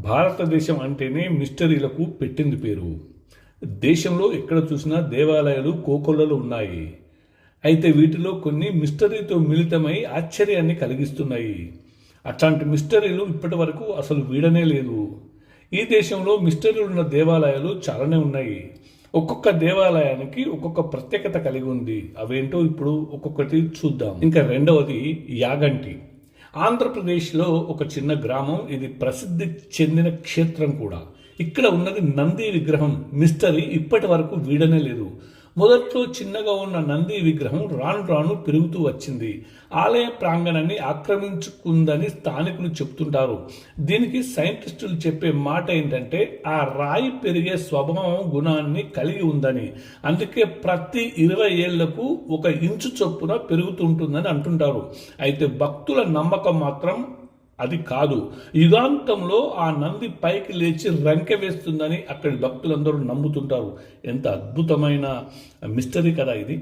భారతదేశం అంటేనే మిస్టరీలకు పెట్టింది పేరు. దేశంలో ఎక్కడ చూసినా దేవాలయాలు కోకొల్లలు ఉన్నాయి. అయితే వీటిలో కొన్ని మిస్టరీతో మిళితమై ఆశ్చర్యాన్ని కలిగిస్తున్నాయి. అట్లాంటి మిస్టరీలు ఇప్పటి వరకు అసలు వీడనే లేదు. ఈ దేశంలో మిస్టరీలు ఉన్న దేవాలయాలు చాలానే ఉన్నాయి. ఒక్కొక్క దేవాలయానికి ఒక్కొక్క ప్రత్యేకత కలిగి ఉంది. అవేంటో ఇప్పుడు ఒక్కొక్కటి చూద్దాం. ఇంకా రెండవది యాగంటి. ఆంధ్రప్రదేశ్లో ఒక చిన్న గ్రామం. ఇది ప్రసిద్ధి చెందిన క్షేత్రం కూడా. ఇక్కడ ఉన్నది నంది విగ్రహం మిస్టరీ ఇప్పటి వరకు వీడనే లేదు. మొదట్లో చిన్నగా ఉన్న నంది విగ్రహం రాను రాను పెరుగుతూ వచ్చింది. ఆలయ ప్రాంగణాన్ని ఆక్రమించుకుందని స్థానికులు చెప్తుంటారు. దీనికి సైంటిస్టులు చెప్పే మాట ఏంటంటే ఆ రాయి పెరిగే స్వభావం గుణాన్ని కలిగి ఉందని. అందుకే ప్రతి 20 ఏళ్లకు 1 ఇంచు చొప్పున పెరుగుతుంటుందని అంటుంటారు. అయితే భక్తుల నమ్మకం మాత్రం అది కాదు. యుగాంతంలో ఆ నంది పైకి లేచి రంకె వేస్తుందని అక్కడి భక్తులందరూ నమ్ముతుంటారు. ఎంత అద్భుతమైన మిస్టరీ కదా ఇది.